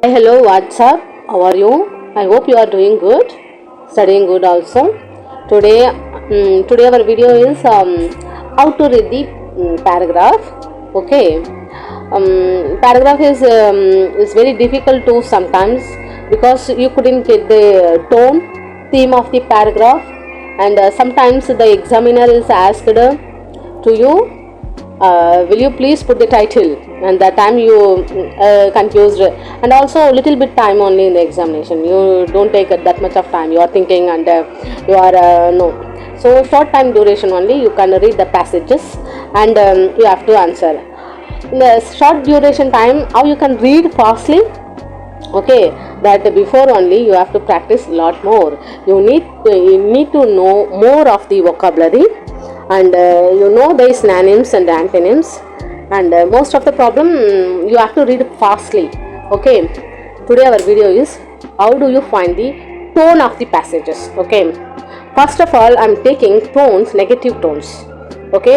Hi, hello, what's up? How are you? I hope you are doing good, studying good also. Today our video is how to read the paragraph. Okay, paragraph is very difficult to sometimes because you couldn't get the tone, theme of the paragraph, and sometimes the examiner is asked to you, will you please put the title, and that time you confused, and also a little bit time only in the examination. You don't take that much of time, you are thinking, and you are no, so short time duration only you can read the passages, and you have to answer in the short duration time. How you can read fastly? Okay, that before only you have to practice a lot more. You need to know more of the vocabulary, and you know the synonyms and antonyms, and most of the problem you have to read fastly. Okay, today our video is how do you find the tone of the passages. Okay, first of all I'm taking tones, negative tones. Okay,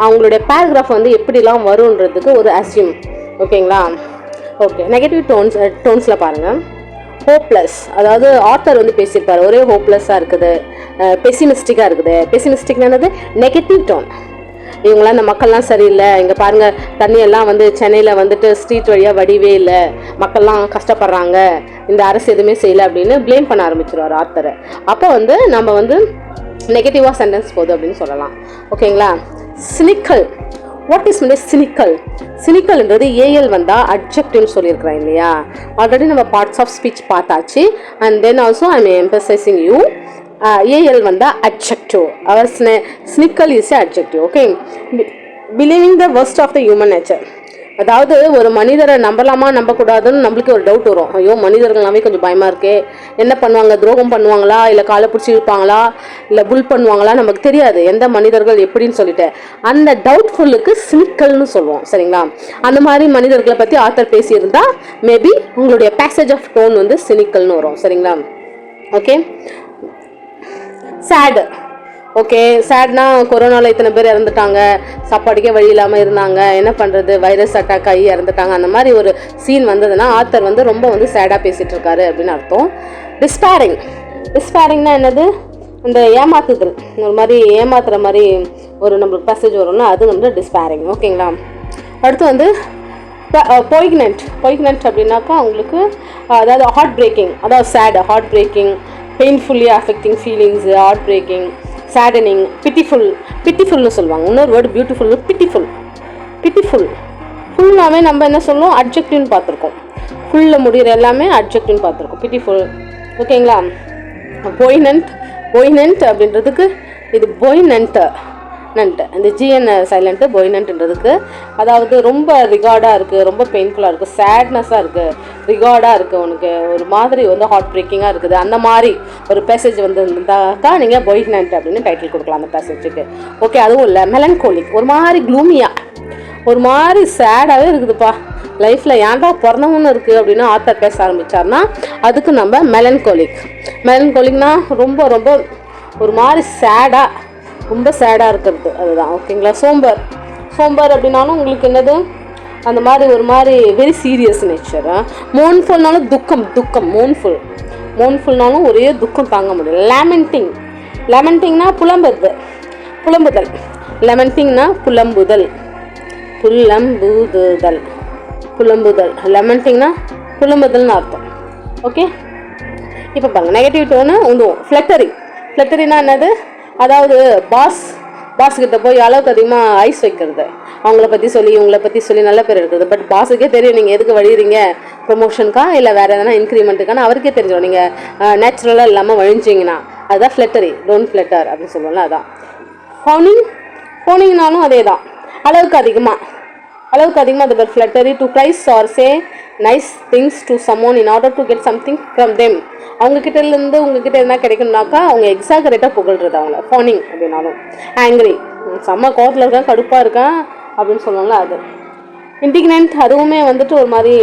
அவங்களுடைய paragraph வந்து எப்படிலாம் வரும்ன்றதுக்கு ஒரு assume. ஓகேங்களா? Okay, negative டோன்ஸில் பாருங்கள். Hopeless, அதாவது author வந்து பேசியிருப்பார், ஒரே ஹோப்லெஸ்ஸாக இருக்குது, பெசிமிஸ்டிக்காக இருக்குது. பெசிமிஸ்டிக்னானது நெகட்டிவ் டோன். இவங்களாம் இந்த மக்கள்லாம் சரியில்லை, இங்கே பாருங்கள் தண்ணியெல்லாம் வந்து சென்னையில் வந்துட்டு ஸ்ட்ரீட் வழியாக வடிவே இல்லை, மக்கள்லாம் கஷ்டப்படுறாங்க, இந்த அரசு எதுவுமே செய்யலை அப்படின்னு ப்ளேம் பண்ண ஆரம்பிச்சிருவார் ஆத்தரை. அப்போ வந்து நம்ம வந்து நெகட்டிவாக சென்டென்ஸ் போகுது அப்படின்னு சொல்லலாம். ஓகேங்களா? Cynical, what is mean cynical? சினிக்கல்ன்றது ஏஎல் வந்தால் அட்ஜெக்டிவ்னு சொல்லியிருக்கிறேன் இல்லையா? ஆல்ரெடி நம்ம பார்ட்ஸ் ஆஃப் ஸ்பீச் பார்த்தாச்சு. And then also I am emphasizing you, AL வந்தால் adjective, our cynical is adjective. Okay, believing the worst of the human nature, அதாவது ஒரு மனிதரை நம்பலாமா நம்பக்கூடாதுன்னு நம்மளுக்கு ஒரு டவுட் வரும். ஐயோ, மனிதர்கள்னாவே கொஞ்சம் பயமாக இருக்கே, என்ன பண்ணுவாங்க, துரோகம் பண்ணுவாங்களா, இல்லை காலை பிடிச்சி இழுப்பாங்களா, இல்லை புல் பண்ணுவாங்களா, நமக்கு தெரியாது எந்த மனிதர்கள் எப்படின்னு சொல்லிட்டு. அந்த டவுட்ஃபுல்லுக்கு சினிக்கல்னு சொல்லுவோம். சரிங்களா? அந்த மாதிரி மனிதர்களை பற்றி ஆத்தர் பேசியிருந்தா மேபி உங்களுடைய பேசேஜ் ஆஃப் டோன் வந்து சினிக்கல்னு வரும். சரிங்களா? ஓகே, சேடு. ஓகே, சேட்னா கொரோனாவில் இத்தனை பேர் இறந்துட்டாங்க, சாப்பாடுக்கே வழி இல்லாமல் இருந்தாங்க, என்ன பண்ணுறது, வைரஸ் அட்டாக் ஆகி இறந்துட்டாங்க, அந்த மாதிரி ஒரு சீன் வந்ததுன்னா ஆத்தர் வந்து ரொம்ப வந்து சேடாக பேசிகிட்டு இருக்காரு அப்படின்னு அர்த்தம். டிஸ்பேரிங், டிஸ்பேரிங்னா என்னது? இந்த ஏமாத்துதல், ஒரு மாதிரி ஏமாத்துற மாதிரி ஒரு நம்மளுக்கு மெசேஜ் வரும்னா அது வந்து டிஸ்பேரிங். ஓகேங்களா? அடுத்து வந்து பொய்க்னன்ட். பொய்க்னன்ட் அப்படின்னாக்கா உங்களுக்கு அதாவது ஹார்ட் பிரேக்கிங், அதாவது sad, heart breaking, painfully affecting feelings, heart breaking, saddening, pitiful. பிட்டிஃபுல்னு சொல்லுவாங்க. இன்னொரு வேர்டு பியூட்டிஃபுல், பிட்டிஃபுல். பிட்டிஃபுல் ஃபுல்லாமே நம்ம என்ன சொல்லுவோம், அட்ஜெக்டிவ்னு பார்த்துருக்கோம். ஃபுல்லில் முடிகிற எல்லாமே அட்ஜெக்டிவ்னு பார்த்துருக்கோம். பிட்டிஃபுல். ஓகேங்களா? பொய்னன்ட், பொய்னன்ட் அப்படின்றதுக்கு இது பொய்னன்ட், நன்ட்டு இந்த ஜிஎன் சைலண்ட்டு, பொய்னன்ட்ன்றதுக்கு அதாவது ரொம்ப ரிகார்டாக இருக்குது, ரொம்ப பெயின்ஃபுல்லாக இருக்குது, சேட்னஸாக இருக்குது, ரிகார்டாக இருக்குது, உனக்கு ஒரு மாதிரி வந்து ஹார்ட் பிரேக்கிங்காக இருக்குது, அந்த மாதிரி ஒரு பேசேஜ் வந்து இருந்தாக்கா நீங்கள் பொய்னன்ட் அப்படின்னு டைட்டில் கொடுக்கலாம் அந்த பேசேஜுக்கு. ஓகே, அதுவும் இல்லை மெலன்கோலிக், ஒரு மாதிரி க்ளூமியாக, ஒரு மாதிரி சேடாகவே இருக்குதுப்பா, லைஃப்பில் ஏன்டா பிறந்தவன்னு இருக்குது அப்படின்னு ஆத்தர் பேச ஆரம்பித்தார்னா அதுக்கு நம்ம மெலன்கோலிக். மெலன்கோலிக்னா ரொம்ப ரொம்ப ஒரு மாதிரி சேடாக, ரொம்ப சேடாக இருக்கிறது, அதுதான். ஓகேங்களா? சோம்பர். சோம்பர் அப்படின்னாலும் உங்களுக்கு என்னது, அந்த மாதிரி ஒரு மாதிரி வெரி சீரியஸ் நேச்சர். மோன்ஃபுல்னாலும் துக்கம், துக்கம், மோன்ஃபுல். மோன்ஃபுல்னாலும் ஒரே துக்கம் தாங்க முடியல. லெமெண்டிங். லெமெண்டிங்னா புலம்புது, புலம்புதல். லெமெண்டிங்னா புலம்புதல், புலம்புதல், புலம்புதல். லெமெண்டிங்னா புலம்புதல்னு அர்த்தம். ஓகே, இப்போ பாருங்க நெகட்டிவ் டோனு உந்துவோம். ஃப்ளட்டரி. ஃப்ளட்டரினா என்னது? அதாவது பாஸ்கிட்ட போய் அளவுக்கு அதிகமாக ஐஸ் வைக்கிறது, அவங்கள பற்றி சொல்லி இவங்கள பற்றி சொல்லி நல்ல பேர் இருக்குது. பட் பாஸுக்கே தெரியும் நீங்கள் எதுக்கு வழிகிறீங்க, ப்ரொமோஷனுக்கா இல்லை வேறு எதனா இன்க்ரிமெண்ட்டுக்கான அவருக்கே தெரிஞ்சிடும். நீங்கள் நேச்சுரலாக இல்லாமல் வழிஞ்சிங்கன்னா அதுதான் ஃப்ளட்டரி. டோன்ட் ஃப்ளட்டர் அப்படின்னு சொல்லுவோம்ல, அதான். ஃபவுனிங். ஃபவுனிங்னாலும் அதே தான், அளவுக்கு அதிகமாக, அளவுக்கு அதிகமாக. அது பேர் flattery. To praise or say nice things to someone in order to get something from them. அவங்கக்கிட்டேருந்து உங்ககிட்ட என்ன கிடைக்கணுனாக்கா அவங்க எக்ஸாகரேட்டாக புகழ்றது அவங்கள. ஃபோனிங் அப்படின்னாலும். ஆங்க்ரி, செம்ம கோவத்தில் இருக்கேன், கடுப்பாக இருக்கேன் அப்படின்னு சொல்லுவாங்களா அது. இண்டிக்னன்ட், அதுவுமே வந்துட்டு ஒரு மாதிரி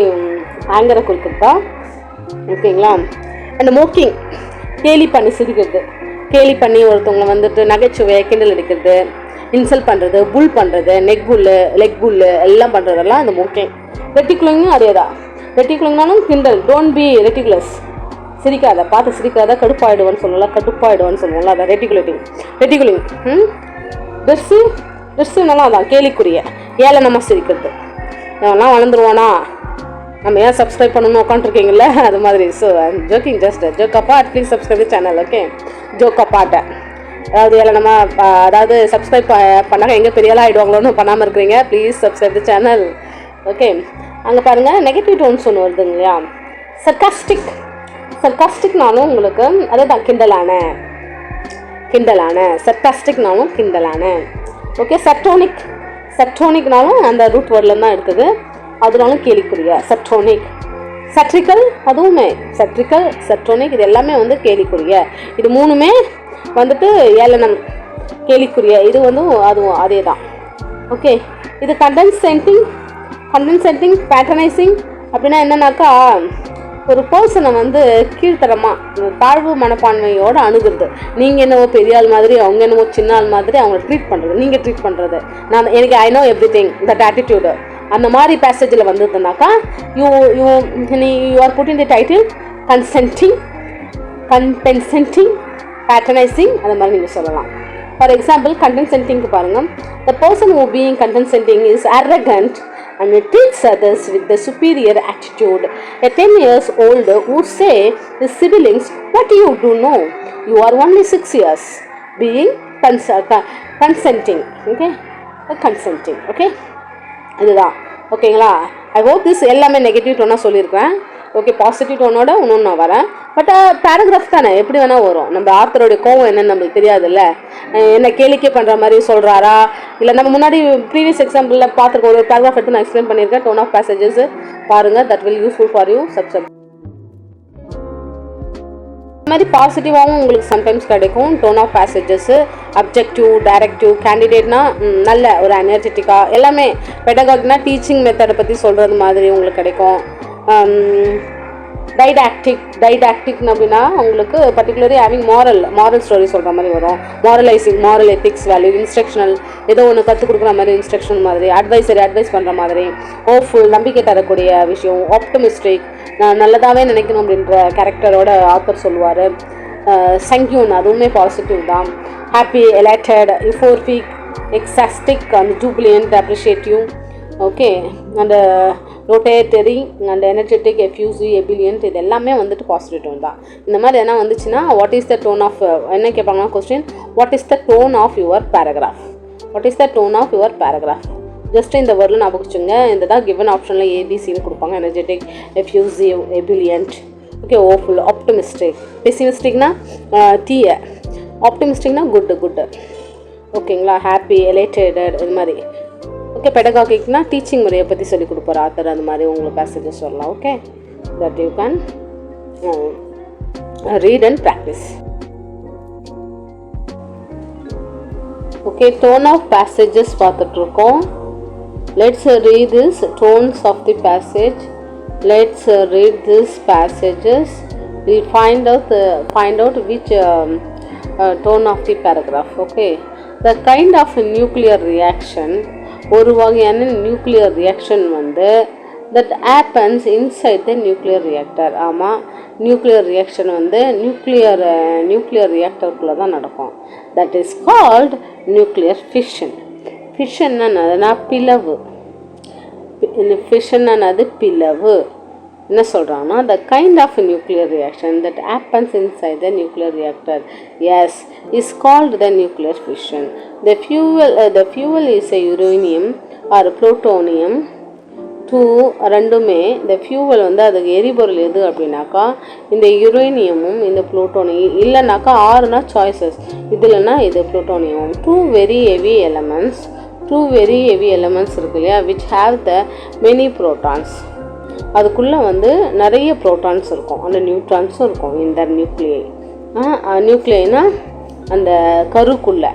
ஆங்கரை குறிப்பிட்டா. ஓகேங்களா? அண்ட் மோக்கிங், கேலி பண்ணி சிரிக்கிறது, கேலி பண்ணி ஒருத்தவங்களை வந்துட்டு நகைச்சுவை கிண்டல் அடிக்கிறது, இன்சல்ட் பண்ணுறது, புல் பண்ணுறது, நெக் புல்லு, லெக் புல்லு எல்லாம் பண்ணுறதெல்லாம் அந்த மோக்கிங். ரெட்டிகுலங்கும் அதே தான். ரெட்டிகுலம்னாலும் கிண்டல். Don't be ridiculous. சிரிக்காத, பார்த்து சிரிக்காத, கடுப்பாயிடுவான்னு சொல்லலாம், கடுப்பாயிடுவான்னு சொல்லுவோம்ல, அதான் ரெட்டிகுலிங். ட்ரெஸ்ஸுனாலும் அதான் கேலிக்குரிய, ஏளனமாக சிரிக்கிறது. எவெல்லாம் வளர்ந்துருவானா, நம்ம ஏன் சப்ஸ்கிரைப் பண்ணணும்னு உட்காந்துருக்கீங்களே அது மாதிரி. So joking, just joke apart. Please subscribe the channel. Okay, joke அப்பார்ட்டை அதாவது ஏளனமாக, அதாவது சப்ஸ்கிரைப் பண்ணாங்க எங்கே பெரிய ஆளாக ஆகிடுவாங்களோன்னு பண்ணாமல் இருக்கிறீங்க. Please subscribe the channel. Okay, அங்கே பாருங்கள் நெகட்டிவ் டோன்ஸ் ஒன்று வருதுங்க இல்லையா. சர்காஸ்டிக்னாலும் உங்களுக்கு அதுதான் கிண்டலான. சர்காஸ்டிக்னாலும் கிண்டலான. ஓகே, சர்டோனிக்னாலும் அந்த ரூட் வேர்டில் தான் எடுத்தது, அதனாலும் கேலிக்குரிய. சட்ரிக்கல் அதுவுமே சர்டோனிக் இது எல்லாமே வந்து கேலிக்குரிய. இது மூணுமே வந்துட்டு ஏளனம், கேலிக்குரிய. இது வந்து அதுவும் அதே தான். ஓகே, இது கண்டென்சென்டிங் பேட்டர்னைசிங் அப்படின்னா என்னன்னாக்கா, ஒரு பர்சனை வந்து கீழ்த்தரமாக தாழ்வு மனப்பான்மையோடு அணுகுறது. நீங்கள் என்னவோ பெரிய ஆள் மாதிரி, அவங்க என்னவோ சின்ன ஆள் மாதிரி அவங்கள ட்ரீட் பண்ணுறது, நீங்கள் ட்ரீட் பண்ணுறது. எனக்கு I know everything, that attitude அந்த மாதிரி பேசேஜில் வந்ததுனாக்கா you are putting the title condescending patronizing அந்த மாதிரி நீங்கள் சொல்லலாம். ஃபார் எக்ஸாம்பிள் கண்டென்சென்டிங்க்கு பாருங்கள். The person who being condescending is arrogant and treats others with the superior attitude. A 10 years old would say his siblings, what do you do know? You are only 6 years. Being consenting. Okay, consenting. Okay, இதுதான். ஓகேங்களா, ஐ hope this எல்லாமே negative டோனாக சொல்லியிருக்கேன். Okay, positive டோனோட இன்னொன்று நான் வரேன். But paragraph தானே, எப்படி வேணால் வரும். நம்ம ஆத்தருடைய கோவம் என்னன்னு நம்மளுக்கு தெரியாதுல்ல. என்ன கேளிக்கை பண்ணுற மாதிரி சொல்கிறாரா, இல்லை நம்ம முன்னாடி ப்ரீவியஸ் எக்ஸாம்பிளில் பார்த்துருக்கோம். ஒரு பேராகிராஃப் எடுத்து நான் எக்ஸ்பிளைன் பண்ணியிருக்கேன். டோன் ஆஃப் பேசேஜஸ் பாருங்கள், that will useful for you. Subscribe. இந்த மாதிரி பாசிட்டிவாகவும் உங்களுக்கு சம்டைம்ஸ் கிடைக்கும். டோன் ஆஃப் பேசேஜஸ்ஸு அப்ஜெக்டிவ், டைரக்டிவ், கேண்டிடேட்னா நல்ல ஒரு எனர்ஜெட்டிக்காக எல்லாமே. பெடகாக்னா டீச்சிங் மெத்தடை பற்றி சொல்கிறது மாதிரி உங்களுக்கு கிடைக்கும். டைடாக்டிக்னு அப்படின்னா உங்களுக்கு பர்டிகுலரி ஹேவிங் மாரல் ஸ்டோரி சொல்கிற மாதிரி வரும். மாரலைசிங், மாரல் எத்திக்ஸ், வேல்யூ, இன்ஸ்ட்ரக்ஷனல், ஏதோ ஒன்று கற்றுக் கொடுக்குற மாதிரி இன்ஸ்ட்ரக்ஷன் மாதிரி. அட்வைஸ் பண்ணுற மாதிரி. ஹோப்ஃபுல், நம்பிக்கை தரக்கூடிய விஷயம். ஆப்டமிஸ்டிக், நான் நல்லதாகவே நினைக்கணும் அப்படின்ற கேரக்டரோட ஆத்தர் சொல்லுவார். சங்கியூன், அதுவுமே பாசிட்டிவ் தான். Happy, elated, euphoric, ecstatic and jubilant, appreciative. Okay, அந்த rotatory and energetic, effusive, ebullient, இது எல்லாமே வந்துட்டு பாசிட்டிவ் டோன் தான். இந்த மாதிரி என்ன வந்துச்சுன்னா, what is the tone of, என்ன கேட்பாங்கன்னா question, what is the tone of your paragraph. Just இந்த வேர்டில் ஞாபகம் வச்சுங்க. இந்த தான் கிவன் ஆப்ஷனில் ஏபிசின்னு கொடுப்பாங்க. Energetic, effusive, ebullient. Okay, hopeful, optimistic. பெசிமிஸ்டிக்னா தீய, ஆப்டமிஸ்டிக்னா குட்டு. ஓகேங்களா, ஹாப்பி, எலைட்டட், இது மாதிரி. ஓகே, பெடகாகிக்னா டீச்சிங் முறையை பற்றி சொல்லிக் கொடுப்பார் ஆத்தர், அந்த மாதிரி உங்களுக்கு பேசேஜஸ் சொல்லலாம். Okay, that you can read and practice. Okay, tone of passages பார்த்துட்ருக்கோம். Let's read this tones of the passage. Let's read these passages. We'll find out which tone of the paragraph. Okay, the kind of nuclear reaction, ஒரு வகையான nuclear reaction வந்து that happens inside the nuclear reactor. ஆமாம், nuclear reaction வந்து nuclear reactor குள்ள தான் நடக்கும். That is called nuclear fission. Fission என்னன்னா பிளவு. Fission என்னது பிளவு. என்ன சொல்றாங்கன்னா, the kind of nuclear reaction that happens inside the nuclear reactor, yes, is called the nuclear fission. The fuel is a uranium or plutonium. ரெண்டுமே the fuel வந்து அதுக்கு எரிபொருள் எது அப்படின்னாக்கா இந்த யுரேனியமும் இந்த புளூட்டோனியம், இல்லைனாக்கா ஆறுனா சாய்ஸஸ், இதுலன்னா இது plutonium. two very heavy elements இருக்கு இல்லையா, which have the many protons. அதுக்குள்ளே வந்து நிறைய ப்ரோட்டான்ஸ் இருக்கும், அந்த நியூட்ரான்ஸும் இருக்கும் இந்த நியூக்ளியைனா அந்த கருக்குள்ளே,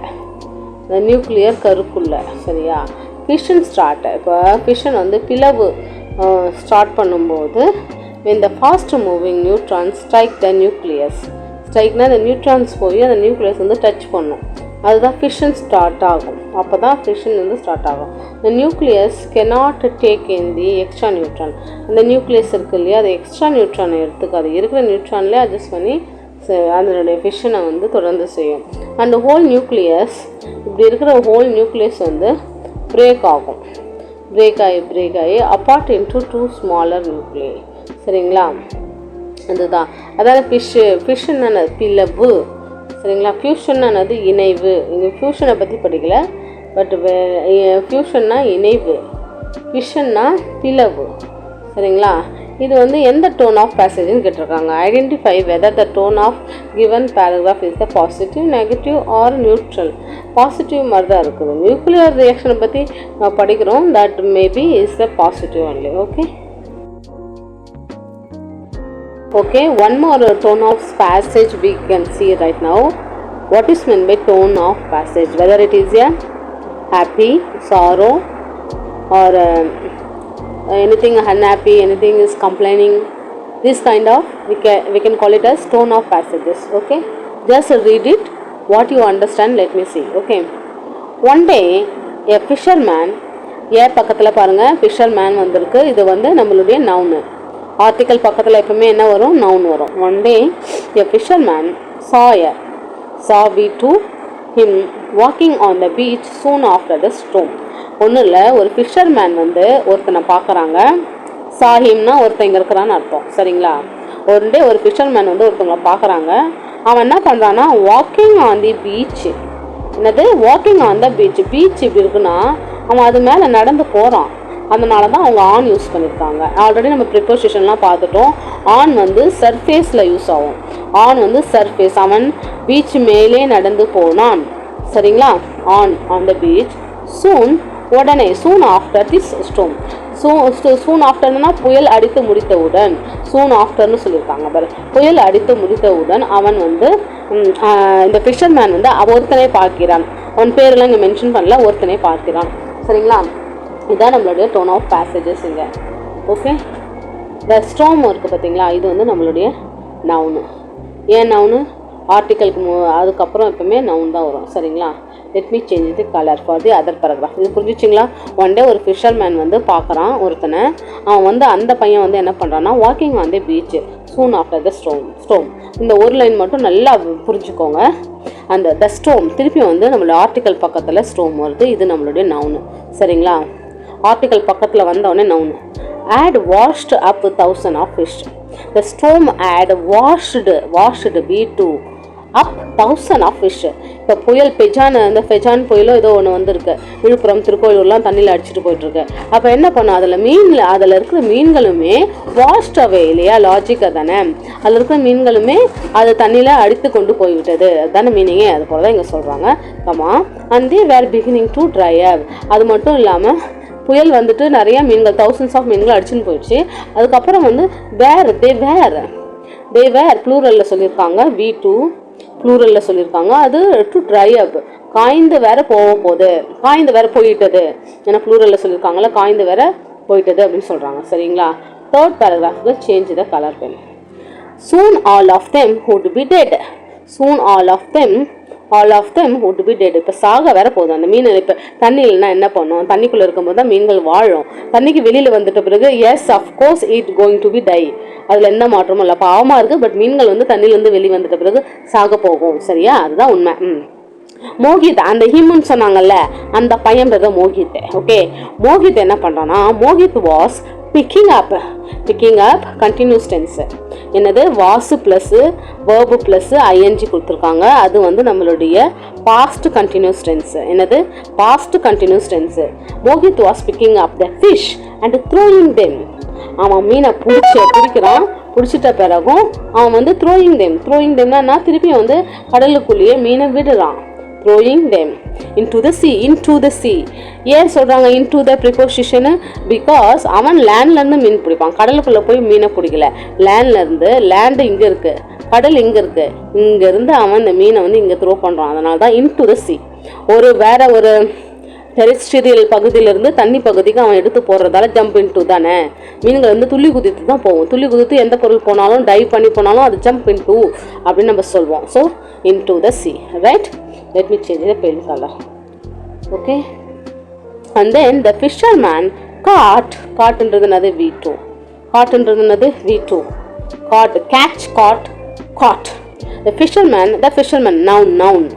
இந்த நியூக்ளியர் கருக்குள்ளே. சரியா, ஃபிஷன் ஸ்டார்ட். இப்போ ஃபிஷன் வந்து பிளவு ஸ்டார்ட் பண்ணும்போது when the fast moving neutrons strike the nucleus, ஸ்ட்ரைக்னா அந்த நியூட்ரான்ஸ் போய் அந்த நியூக்ளியஸ் வந்து டச் பண்ணும். அதுதான் ஃபிஷன் ஸ்டார்ட் ஆகும். அப்போ தான் ஃபிஷன் வந்து ஸ்டார்ட் ஆகும். இந்த nucleus cannot take in the extra neutron. அந்த நியூக்ளியஸ் இருக்குது இல்லையா, அது எக்ஸ்ட்ரா நியூட்ரானை எடுத்துக்காது, இருக்கிற நியூட்ரான்லேயே அட்ஜஸ்ட் பண்ணி அதனுடைய ஃபிஷனை வந்து தொடர்ந்து செய்யும். அந்த ஹோல் நியூக்ளியஸ், இப்படி இருக்கிற ஹோல் நியூக்ளியஸ் வந்து பிரேக் ஆகும். பிரேக் ஆகி அப்பார்ட் இன்டு 2 ஸ்மாலர் நியூக்ளியை. சரிங்களா, அதுதான். அதாவது ஃபிஷன் பிளவு. சரிங்களா, ஃபியூஷன்னானது இணைவு. இங்கே ஃபியூஷனை பற்றி படிக்கல, பட் ஃபியூஷன்னா இணைவு, ஃபிஷன்னா பிளவு. சரிங்களா, இது வந்து எந்த டோன் ஆஃப் பேசேஜ்னு கேட்டிருக்காங்க. Identify whether the tone of given paragraph is the positive, negative or neutral. Positive மாதிரி தான் இருக்குது. நியூக்ளியர் ரியாக்ஷனை பற்றி படிக்கிறோம், that maybe is the positive only. Okay, one more tone of passage we can see right now. What is meant by tone of passage? Whether it is a happy, sorrow, or anything unhappy, anything is complaining. This kind of we can call it as tone of passages. Okay, just read it. What you understand, let me see. Okay, one day a fisherman. பக்கத்தில் பாருங்கள், fisherman வந்திருக்கு. இது வந்து நம்மளுடைய noun. Article பக்கத்தில் எப்பவுமே என்ன வரும், நவுன் வரும். One day a fisherman saw we to him walking on the beach soon after the storm. ஒன்றும் இல்லை, ஒரு ஃபிஷர்மேன் வந்து ஒருத்தனை பார்க்குறாங்க. சாஹிம்னா ஒருத்தன் இங்கே இருக்கிறான்னு அர்த்தம். சரிங்களா, ஒன் டே ஒரு ஃபிஷர்மேன் வந்து ஒருத்தவங்களை பார்க்குறாங்க. அவன் என்ன பண்ணுறான்னா வாக்கிங் ஆன் தி பீச். என்னது, walking on the beach. Beach இப்படி இருக்குன்னா அவன் அது மேலே நடந்து போகிறான். அதனால தான் அவங்க ஆன் யூஸ் பண்ணியிருக்காங்க. ஆல்ரெடி நம்ம ப்ரிப்போசிஷன்லாம் பார்த்துட்டோம். ஆன் வந்து சர்ஃபேஸில் யூஸ் ஆகும். ஆன் வந்து சர்ஃபேஸ். அவன் பீச் மேலே நடந்து போனான். சரிங்களா, ஆன் த பீச். சூன், உடனே. Soon after this storm. Soon ஆஃப்டர்னா புயல் அடித்து முடித்தவுடன். சூன் ஆஃப்டர்னு சொல்லியிருக்காங்க பாரு. புயல் அடித்து முடித்தவுடன் அவன் வந்து இந்த ஃபிஷர்மேன் வந்து ஒருத்தனை பார்க்கிறான். அவன் பேரெல்லாம் இங்கே மென்ஷன் பண்ணல, ஒருத்தனை பார்க்கிறான். சரிங்களா, இதுதான் நம்மளுடைய டோன் ஆஃப் பேசேஜஸ் இங்கே. ஓகே, த ஸ்டார்ம் இருக்குது பார்த்தீங்களா, இது வந்து நம்மளுடைய நவுனு. ஏன் நவுனு, ஆர்டிக்கலுக்கு அதுக்கப்புறம் எப்பவுமே நவுன் தான் வரும். சரிங்களா, let me change the colour for the other paragraph. இது புரிஞ்சிச்சிங்களா. ஒன் டே ஒரு ஃபிஷர்மேன் வந்து பார்க்குறான் ஒருத்தனை. அவன் வந்து அந்த பையன் வந்து என்ன பண்ணுறான்னா walking on the beach soon after the storm. இந்த ஒரு லைன் மட்டும் நல்லா புரிஞ்சுக்கோங்க. அந்த த ஸ்டோம் திருப்பி வந்து நம்மளோட ஆர்டிக்கல் பக்கத்தில் ஸ்டோம் வருது. இது நம்மளுடைய நவுனு. சரிங்களா, ஆர்டிக்கல் பக்கத்தில் வந்தவுடனே noun. add washed up 1000 of fish. The storm add washed B2 up 1000 of fish. இப்போ புயல் அந்த பெஜான் புயலோ ஏதோ ஒன்று வந்துருக்கு. விழுப்புரம் திருக்கோயிலூர்லாம் தண்ணியில் அடிச்சுட்டு போயிட்டுருக்கு. அப்போ என்ன பண்ணும், அதில் இருக்கிற மீன்களுமே வாஷ்ட் அவே இல்லையா, லாஜிக்காக தானே. அதில் இருக்கிற மீன்களுமே அது தண்ணியில் அடித்து கொண்டு போய்விட்டது. அதுதானே மீனிங்கே. அது போல தான் இங்கே சொல்கிறாங்க. Comma and they were beginning to dry up. அது மட்டும் இல்லாமல் புயல் வந்துட்டு நிறைய மீன்கள், thousands ஆஃப் மீன்கள் அடிச்சுன்னு போயிடுச்சு. அதுக்கப்புறம் வந்து தே வேர் ப்ளூரலில் சொல்லியிருக்காங்க. V2 ப்ளூரலில் சொல்லியிருக்காங்க. அது டு ட்ரை அப், காய்ந்து வேற போகுது, காய்ந்து வேற போயிட்டது. ஏன்னா ப்ளூரலில் சொல்லியிருக்காங்களா, காய்ந்து வேற போயிட்டது அப்படின்னு சொல்கிறாங்க. சரிங்களா, தேர்ட் பேராகிராஃப்க்கு change the colour pen. Soon all of them would be dead. Soon all of them would be dead. இப்போ சாக வேற போதும் அந்த மீன். இப்போ தண்ணி இல்லைன்னா என்ன பண்ணும், தண்ணிக்குள்ளே இருக்கும்போது தான் மீன்கள் வாழும். தண்ணிக்கு வெளியில் வந்துட்ட பிறகு yes of course it going to be die. அதில் எந்த மாற்றமும் இல்லை. பாவமாக இருக்குது, பட் மீன்கள் வந்து தண்ணியிலேருந்து வெளியே வந்துட்ட பிறகு சாக போகும். சரியா, அதுதான் உண்மை. மோகித், அந்த ஹிம்னு சொன்னாங்கல்ல, அந்த பையன் பேர் தான் மோகித். ஓகே, மோகித் என்ன பண்ணுறான்னா, Mohit was picking up continuous tense. என்னது, was plus verb plus ING கொடுத்துருக்காங்க. அது வந்து நம்மளுடைய பாஸ்ட் கண்டினியூஸ் டென்ஸ். என்னது, past continuous tense. Mohit was picking up the fish and throwing them. அவன் மீனை பிடிக்கிறான். பிடிச்சிட்ட பிறகும் அவன் வந்து த்ரோயிங் தெம்னா திருப்பி வந்து கடலுக்குள்ளேயே மீனை விடுறான். throwing them into the sea. ஏன் சொல்கிறாங்க into the preposition? பிகாஸ் அவன் லேண்ட்லேருந்து மீன் பிடிப்பான், கடலுக்குள்ளே போய் மீனை பிடிக்கல. லேண்டு இங்கே இருக்குது, கடல் இங்கே இருக்குது. இங்கேருந்து அவன் இந்த மீனை வந்து இங்கே த்ரோ பண்ணுறான். அதனால தான் into the sea. வேற ஒரு டெரிஸ்ட்ரியல் பகுதியிலிருந்து தண்ணி பகுதிக்கு அவன் எடுத்து போடுறதால ஜம்ப் இன்டு தானே, மீன்கள் வந்து துள்ளி குதித்து தான் போகும். துள்ளி குதித்து எந்த பொருள் போனாலும் டைவ் பண்ணி போனாலும் அது ஜம்ப் இன்டு அப்படின்னு நம்ம சொல்வோம். So into the sea, right? Let me change the pen colour. Okay, and then the fisherman காட்ன்றது என்னது? V2. காட்ன்றது என்னது? V2. Caught, catch, caught. The fisherman noun.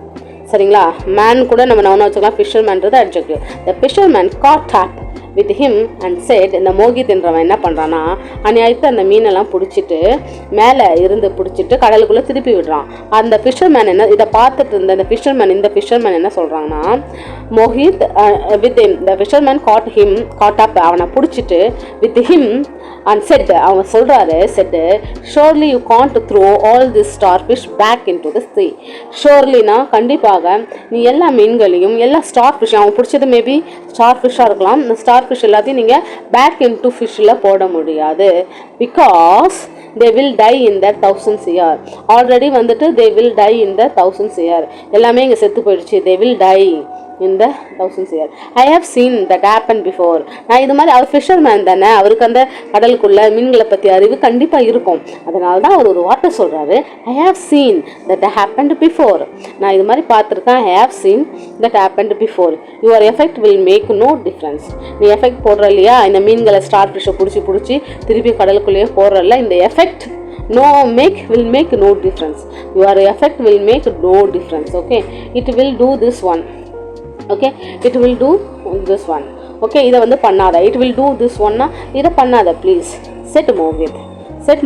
சரிங்களா? மேன் கூட நம்ம நவுனா வச்சுக்கலாம், ஃபிஷர்மேன்றது adjective. The fisherman caught up with him and said, இந்த மோகித்ன்றவன் என்ன பண்ணுறான்னா அநியாயத்தை அந்த மீனெல்லாம் பிடிச்சிட்டு மேலே இருந்து பிடிச்சிட்டு கடலுக்குள்ளே திருப்பி விடுறான். அந்த ஃபிஷர்மேன் என்ன இதை பார்த்துட்டு இருந்த இந்த ஃபிஷர்மேன் என்ன சொல்கிறாங்கன்னா, Mohit with the fisherman caught up, அவனை பிடிச்சிட்டு வித் ஹிம் அண்ட் செட், அவன் சொல்கிறாரு said, surely you can't throw all this star fish back into the sea. ஷோர்லினா கண்டிப்பாக நீ எல்லா மீன்களையும் எல்லா ஸ்டார் ஃபிஷ், அவன் பிடிச்சது மேபி ஸ்டார் ஃபிஷ்ஷாக இருக்கலாம், இந்த ஸ்டார் ஃபிஷ் எல்லாத்தையும் நீங்கள் பேக் இன் டு ஃபிஷ்ஷில் போட முடியாது. Because they will die in that 1000 year. Already வந்துட்டு they will die in the 1000 year. எல்லாமே இங்கே செத்து போயிடுச்சு. they will die in the 1000 year. I have seen that happen before. நான் இது மாதிரி அவர் ஃபிஷர்மேன் தானே, அவருக்கு அந்த கடலுக்குள்ள மீன்களை பற்றி அறிவு கண்டிப்பாக இருக்கும். அதனால தான் அவர் ஒரு வார்த்தை சொல்கிறாரு, I have seen that happened before. நான் இது மாதிரி பார்த்துருக்கேன், I have seen that happened before. Your effect will make no difference. நீ எஃபெக்ட் போடுற இல்லையா, இந்த மீன்களை ஸ்டார் ஃபிஷ்ஷை பிடிச்சி திருப்பி கடலுக்குள்ளேயே போடுறல, இந்த effect will make no difference. Your effect will make no difference. Okay, it will do this one. Okay, it will do this one. Okay, இதை வந்து பண்ணாத, it will do this one-னா இதை பண்ணாத ப்ளீஸ். செட்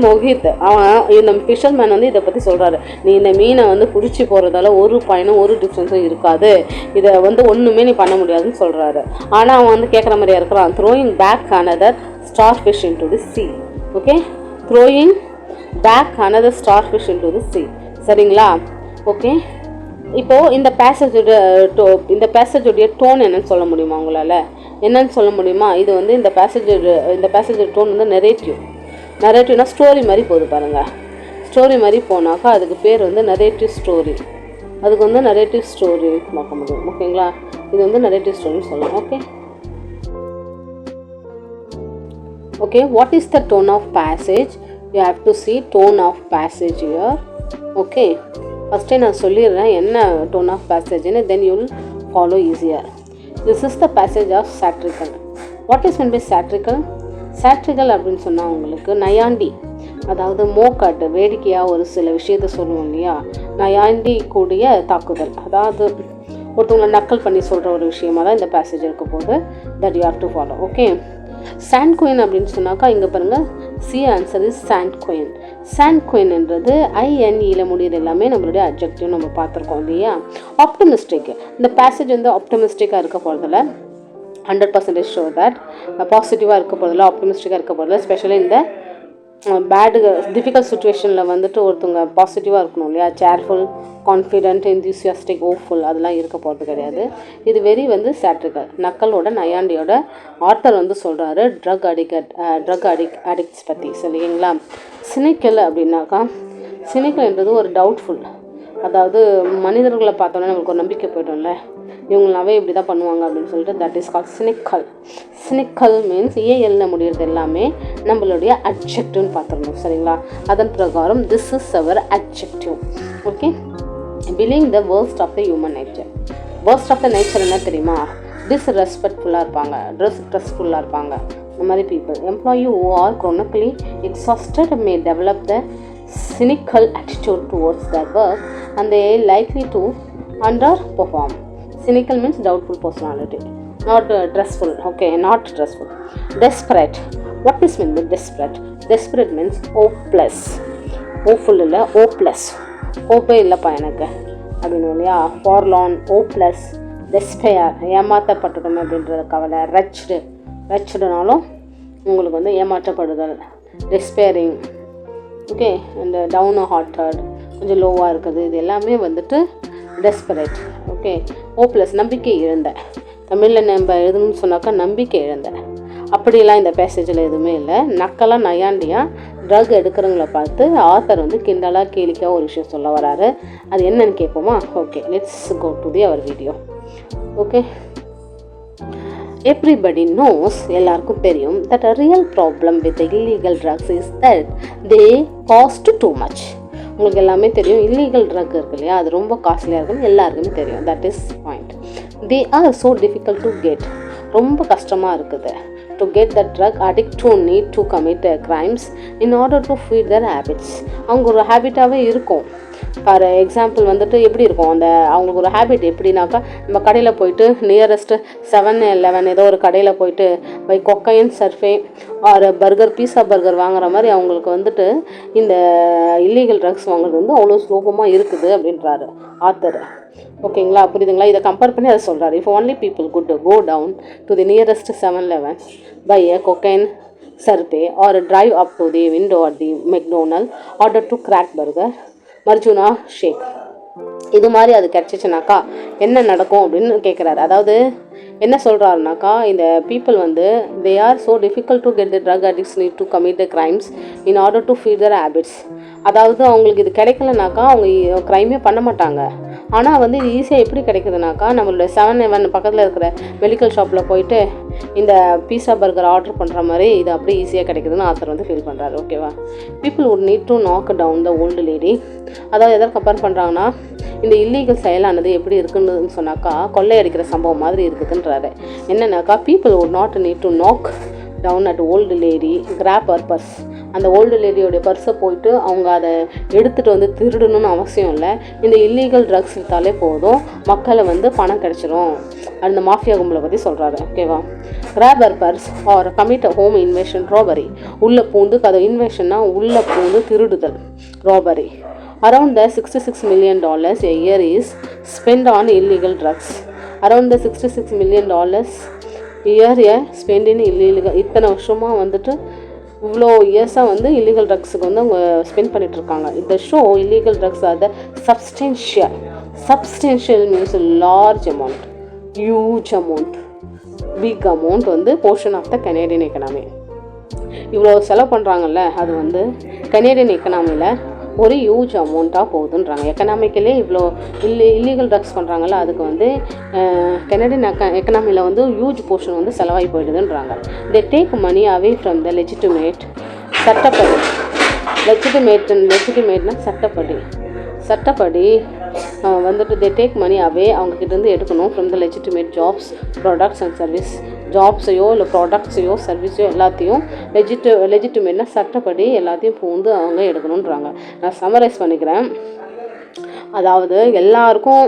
மோகித் அவன் இந்த ஃபிஷர்மேன் வந்து இதை பற்றி சொல்கிறாரு, நீ இந்த மீனை வந்து பிடிச்சி போகிறதால ஒரு பயனும் ஒரு டிஃப்ரென்ஸும் இருக்காது, இதை வந்து ஒன்றுமே நீ பண்ண முடியாதுன்னு சொல்கிறாரு. ஆனால் அவன் வந்து கேட்குற மாதிரியா இருக்கிறான், throwing back another starfish into the sea. Okay, throwing back another starfish into the sea. சரிங்களா? ஓகே, இப்போது இந்த பேசேஜோடைய டோன் என்னன்னு சொல்ல முடியுமா உங்களால்? என்னன்னு சொல்ல முடியுமா? இது வந்து இந்த பேசேஜோட டோன் வந்து நரேட்டிவ்னா ஸ்டோரி மாதிரி போகுது பாருங்கள். ஸ்டோரி மாதிரி போனாக்கா அதுக்கு பேர் வந்து நரேட்டிவ் ஸ்டோரி. அதுக்கு வந்து நரேட்டிவ் ஸ்டோரி பார்க்க முடியும். ஓகேங்களா? இது வந்து நரேட்டிவ் ஸ்டோரின்னு சொல்லலாம். Okay, what is the tone of passage? You have to see tone of passage here. Okay, ஃபஸ்ட்டே நான் சொல்லிடுறேன் என்ன டோன் ஆஃப் பேசேஜ்னு, then you will follow easier. This is the passage of satirical. What is mean by satirical? Satirical அப்படின்னு சொன்னால் உங்களுக்கு நையாண்டி, அதாவது மோக்காட்டு வேடிக்கையாக ஒரு சில விஷயத்த சொல்லுவோம் இல்லையா, நையாண்டி கூடிய தாக்குதல், அதாவது ஒருத்தவங்களை நக்கல் பண்ணி சொல்கிற ஒரு விஷயமாக தான் இந்த பேசேஜ் இருக்க போது. That you have to follow. Okay, sanguine அப்படின்னு சொன்னாக்கா இங்கே பாருங்கள், C answer is sanguine. சாண்ட் குயின்ன்றது INE முடியுது எல்லாமே நம்மளுடைய அட்ஜெக்டிவ் நம்ம பார்த்துருக்கோம் இல்லையா. ஆப்டமிஸ்டிக், இந்த பேசேஜ் வந்து ஆப்டமிஸ்டிக்காக இருக்க போகிறதில்ல, 100% ஷோர் தட் பாசிட்டிவாக இருக்க போகிறதில்ல, ஆப்டமிஸ்டிக்காக இருக்க போகிறதில்ல. ஸ்பெஷலி இந்த டிஃபிகல்ட் சுச்சுவேஷனில் வந்துட்டு ஒருத்தவங்க பாசிட்டிவாக இருக்கணும் இல்லையா, சேர்ஃபுல், கான்ஃபிடென்ட், என்தூசியாஸ்டிக், ஹோப்ஃபுல், அதெல்லாம் இருக்க போகிறது கிடையாது. இது வெரி வந்து சாட்ரிக்கல், நக்கலோட நையாண்டியோட ஆத்தர் வந்து சொல்கிறாரு ட்ரக் அடிக்ட்ஸ் பற்றி. சரிங்களா? சினிக்கல் அப்படின்னாக்கா, சினிக்கல்ன்றது ஒரு டவுட்ஃபுல், அதாவது மனிதர்களை பார்த்தோன்னா நம்மளுக்கு ஒரு நம்பிக்கை போய்ட்டோம்ல, இவங்களாவே இப்படி தான் பண்ணுவாங்க அப்படின்னு சொல்லிட்டு, that is call cynical. Cynical means ஏஎல்ல முடிகிறது எல்லாமே நம்மளுடைய அட்ஜெக்டிவ்னு பார்த்துடணும். சரிங்களா? அதன் பிரகாரம் this is our adjective. Okay, believing the worst of the human nature. Worst of the nature என்ன தெரியுமா? டிஸ்ரெஸ்பெக்ட்ஃபுல்லாக இருப்பாங்க, ட்ரெஸ்ஃபுல்லாக இருப்பாங்க. இந்த மாதிரி people, employee who are chronically exhausted may develop the cynical attitude towards their work and they are likely to underperform. Cynical means doubtful personality, not stressful. Okay, not stressful. Desperate. What is meant by desperate? Desperate means hopeless. Hopeful illa, hopeless. Hope illappa enakku அப்படினு இல்லையா. forlorn, hopeless, despair, ஏமாற்றப்பட்டுட்டோம் அப்படின்ற கவலை. wretchedனாலும் உங்களுக்கு வந்து ஏமாற்றப்படுதல், despairing. Okay, அந்த down hearted, கொஞ்சம் லோவாக இருக்குது, இது எல்லாமே வந்துட்டு டெஸ்பரேட். ஓகே, ஹோப்லெஸ், நம்பிக்கை இழந்த. தமிழில் நம்ம எழுதணும்னு சொன்னாக்கா நம்பிக்கை இழந்த. அப்படிலாம் இந்த பேசேஜில் எதுவுமே இல்லை. நக்கலாக நையாண்டியாக ட்ரக் எடுக்கிறவங்கள பார்த்து ஆத்தர் வந்து கிண்டலாக கேலிக்காக ஒரு விஷயம் சொல்ல வராரு. அது என்னன்னு கேட்போமா? Okay, let's go to the our video. Okay, everybody knows, எல்லாருக்கும் தெரியும், that a real problem with the illegal drugs is that they cost too much. உங்களுக்கு எல்லாமே தெரியும், இல்லீகல் ட்ரக் இருக்கு இல்லையா, அது ரொம்ப காஸ்ட்லியாக இருக்குன்னு எல்லாருக்குமே தெரியும். That is point. They are so difficult to get, ரொம்ப கஷ்டமாக இருக்குது. To get the drug addict to need to commit crimes in order to feed their habits. அவங்க ஒரு ஹேபிட்டாகவே இருக்கும். ஃபார் எக்ஸாம்பிள் வந்துட்டு எப்படி இருக்கும், அந்த அவங்களுக்கு ஒரு ஹேபிட் எப்படின்னாக்கா, நம்ம கடையில் போயிட்டு நியரஸ்ட்டு 7-11 ஏதோ ஒரு கடையில் போயிட்டு பை கொக்கைன் சர்ஃபே ஒரு பர்கர், பீஸா பர்கர் வாங்குற மாதிரி அவங்களுக்கு வந்துட்டு இந்த இல்லீகல் ட்ரக்ஸ் வாங்குறது வந்து அவ்வளோ சுலபமாக இருக்குது அப்படின்றாரு ஆத்தர். ஓகேங்களா, புரியுதுங்களா? இதை கம்பேர் பண்ணி அதை சொல்கிறாரு. If only people could go down to the nearest 7-11 buy a cocaine slurpee or drive up to the window at the McDonald order to crack burger marijuana shake, இது மாதிரி அது கிடச்சிச்சுனாக்கா என்ன நடக்கும் அப்படின்னு கேட்குறாரு. அதாவது என்ன சொல்கிறாருனாக்கா, இந்த பீப்புள் வந்து they are so difficult to get the drug addicts need to commit the crimes in order to feed their habits. அதாவது அவங்களுக்கு இது கிடைக்கலனாக்கா அவங்க க்ரைமே பண்ண மாட்டாங்க. ஆனால் வந்து இது ஈஸியாக எப்படி கிடைக்குதுனாக்கா, நம்மளோட 7-11 பக்கத்தில் இருக்கிற மெடிக்கல் ஷாப்பில் போயிட்டு இந்த பீஸா பர்கர் ஆர்டர் பண்ணுற மாதிரி இது அப்படியே ஈஸியாக கிடைக்குதுன்னு ஆத்தர் வந்து ஃபீல் பண்ணுறாரு. ஓகேவா? People would need to knock down the old lady. அதாவது எதை கம்பேர் பண்ணுறாங்கன்னா, இந்த இல்லீகல் செயலானது எப்படி இருக்குன்னு சொன்னாக்கா கொள்ளையடிக்கிற சம்பவம் மாதிரி இருக்குதுன்றாரு. என்னன்னாக்கா, people would not need to knock down at old lady grab her purse. அந்த ஓல்டு லேடியோடைய பர்ஸை போயிட்டு அவங்க அதை எடுத்துகிட்டு வந்து திருடணும்னு அவசியம் இல்லை. இந்த இல்லீகல் ட்ரக்ஸ் விற்றாலே போதும், மக்களை வந்து பணம் கிடச்சிரும். அந்த மாஃபியா கும்பலை பற்றி சொல்கிறாரு. ஓகேவா? Grab her purse or commit home invasion robbery. உள்ளே பூந்து, அது இன்வேஷன்னா உள்ளே பூந்து திருடுதல், robbery. Around the $66 million a year is spent on illegal drugs. Around the $66 million year spent in illegal. இத்தனை வருஷமாக வந்துட்டு இவ்வளோ இயர்ஸாக வந்து இல்லீகல் ட்ரக்ஸுக்கு வந்து அவங்க ஸ்பெண்ட் பண்ணிகிட்ருக்காங்க. இந்த so illegal drugs are the substantial means large amount, huge amount, big amount வந்து portion of the Canadian economy. இவ்வளோ செலவு பண்ணுறாங்கல்ல, அது வந்து கனேடியன் எக்கனாமியில் ஒரு ஹியூஜ் அமௌண்ட்டாக போகுதுன்றாங்க. எக்கனாமிக்கலே இவ்வளோ இல்லீகல் ட்ரக்ஸ் பண்ணுறாங்கல்ல, அதுக்கு வந்து கனடியன் எக்கனாமியில் வந்து ஹியூஜ் போர்ஷன் வந்து செலவாகி போயிடுதுன்றாங்க. They take money away from the legitimate, சட்டப்படி. லெஜிட்டிமேட்னா சட்டப்படி வந்துட்டு தே டேக் மணி அவே, அவங்கக்கிட்டேருந்து எடுக்கணும். From the legitimate jobs, products and service. ஜாப்ஸையோ இல்லை ப்ராடக்ட்ஸையோ சர்வீஸையோ எல்லாத்தையும் லெஜிட்டிமேட்னா சட்டப்படி எல்லாத்தையும் பூந்து அவங்க எடுக்கணுன்றாங்க. நான் சம்மரைஸ் பண்ணிக்கிறேன். அதாவது எல்லாருக்கும்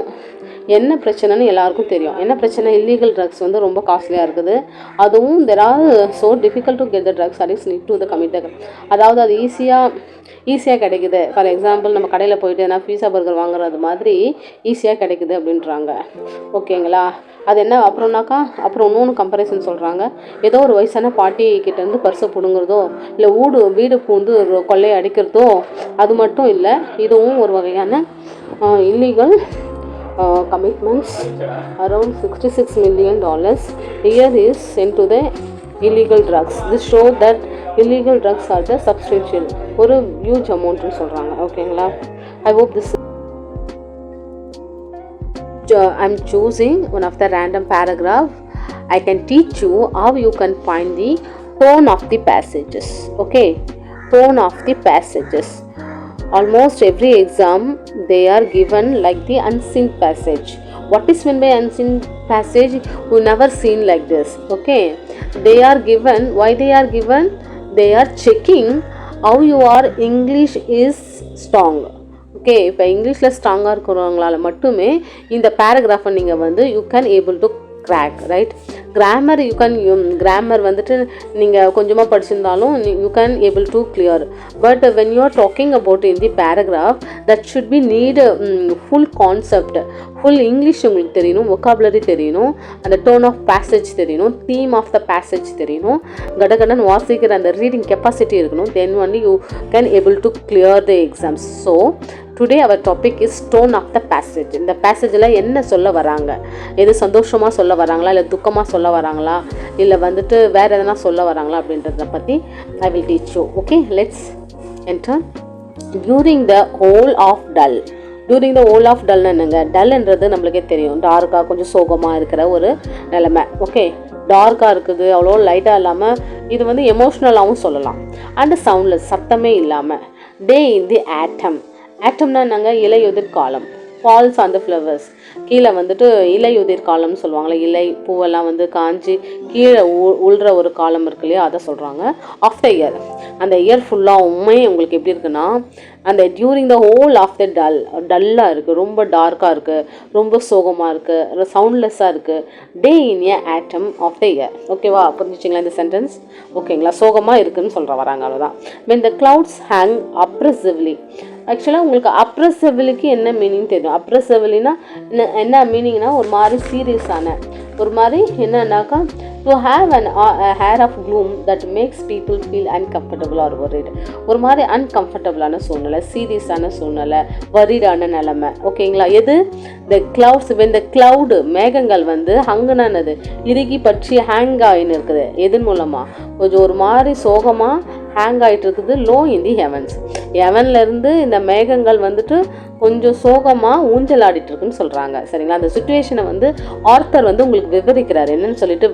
என்ன பிரச்சனைன்னு எல்லாருக்கும் தெரியும். என்ன பிரச்சனை? இல்லீகல் ட்ரக்ஸ் வந்து ரொம்ப காஸ்ட்லியாக இருக்குது. அதுவும் there are so difficult to get the drugs addicts need to the commit the. அதாவது அது ஈஸியாக கிடைக்குது. ஃபார் எக்ஸாம்பிள், நம்ம கடையில் போயிட்டு எதனா பீஸா பர்கர் வாங்குறது மாதிரி ஈஸியாக கிடைக்குது அப்படின்றாங்க. ஓகேங்களா? அது என்ன அப்புறம்னாக்கா, அப்புறம் இன்னொன்று கம்பேரிசன் சொல்கிறாங்க. ஏதோ ஒரு வயசான பாட்டி கிட்டேருந்து பர்ஸை பிடுங்குறதோ இல்லை வீடு பூந்து கொள்ளையை அடிக்கிறதோ அது மட்டும் இல்லை, இதுவும் ஒரு வகையான illegal commitments. Around $66 million a year is sent to the illegal drugs. This show that illegal drugs are the substantial, ஒரு huge amount னு சொல்கிறாங்க. ஓகேங்களா? I hope this I'm choosing one of the random paragraph. I can teach you how you can find the tone of the passages. Okay, tone of the passages. Almost every exam they are given like the unseen passage. What is meant by unseen passage? We never seen like this. Okay, they are given. Why they are given? They are checking how your English is strong. Okay, இப்போ இங்கிலீஷில் ஸ்ட்ராங்காக இருக்கிறவங்களால மட்டுமே இந்த பேராகிராஃபை நீங்கள் வந்து you can able to crack, right? Grammar grammar வந்துட்டு நீங்கள் கொஞ்சமாக படிச்சிருந்தாலும் you can able to clear. But when you are talking about in the paragraph that should be need full concept, full English உங்களுக்கு தெரியணும், வொக்காபுலரி தெரியணும், அந்த tone of passage தெரியணும், theme of the passage தெரியணும், கடகடன் வாசிக்கிற அந்த ரீடிங் கெப்பாசிட்டி இருக்கணும். Then only you can able to clear the exams. So today our topic is tone of the passage. இந்த பேசேஜில் என்ன சொல்ல வராங்க, எது சந்தோஷமாக சொல்ல வராங்களா, இல்லை துக்கமாக சொல்ல வராங்களா, இல்லை வந்துட்டு வேறு எதனா சொல்ல வராங்களா அப்படின்றத பற்றி I will teach you. Okay, let's enter. During the whole of dull. During the whole of டல்னு என்னங்க? டல்ன்றது நம்மளுக்கே தெரியும், டார்க்காக கொஞ்சம் சோகமாக இருக்கிற ஒரு நிலைமை. ஓகே, டார்க்காக இருக்குது, அவ்வளோ லைட்டாக இல்லாமல் இது வந்து எமோஷ்னலாகவும் சொல்லலாம். அண்டு சவுண்ட்லெஸ், சத்தமே இல்லாமல். டே இன் தி ஆட்டம். ஆட்டம்னா என்னங்க, இலையுதிர் காலம். ஃபால்ஸ் ஆன் த ஃப்ளவர்ஸ், கீழே வந்துட்டு இலையுதிர் காலம்னு சொல்லுவாங்களே, இலை பூவெல்லாம் வந்து காஞ்சி கீழே உள்ற ஒரு காலம் இருக்கு இல்லையா, அதை சொல்கிறாங்க. ஆஃப் த இயர், அந்த இயர் ஃபுல்லாகவுமே உங்களுக்கு எப்படி இருக்குன்னா, அந்த during the whole of the டல்லாக இருக்குது, ரொம்ப டார்க்காக இருக்குது, ரொம்ப சோகமாக இருக்குது, சவுண்ட்லெஸ்ஸாக இருக்குது. டே இன் ஏ ஆட்டம் ஆஃப் த இயர். ஓகேவா, புரிஞ்சிச்சிங்களா இந்த சென்டென்ஸ்? ஓகேங்களா, சோகமாக இருக்குதுன்னு சொல்கிற வராங்க, அவ்வளோதான். when the clouds hang oppressively. ஆக்சுவலாக உங்களுக்கு அப்ரெசிவ்லிக்கு என்ன மீனிங் தெரியும்? அப்ரெசிவ்லினா என்ன மீனிங்னா, ஒரு மாதிரி சீரியஸான, ஒரு மாதிரி என்னன்னாக்கா, to have an air of gloom that makes people feel uncomfortable or worried. ஒரு மாதிரி அன்கம்ஃபர்டபுளான சூழ்நிலை, சீரியஸான சூழ்நிலை, வரிடான நிலைமை. ஓகேங்களா, எது? த கிளவுட்ஸ், வென் த கிளவுடு, மேகங்கள் வந்து ஹங்குனானது இறுகி பற்றி ஹேங் ஆகின்னு இருக்குது. எதன் மூலமாக? கொஞ்சம் ஒரு மாதிரி சோகமாக ஹேங் ஆகிட்டு இருக்குது. லோ இன் தி ஹெவன்ஸ், ஹெவன்லேருந்து இந்த மேகங்கள் வந்துட்டு கொஞ்சம் சோகமாக ஊஞ்சல் ஆடிட்டு இருக்குன்னு சொல்கிறாங்க. சரிங்களா, அந்த சுச்சுவேஷனை வந்து ஆர்த்தர் வந்து உங்களுக்கு விவரிக்கிறார். என்னன்னு சொல்லிட்டு,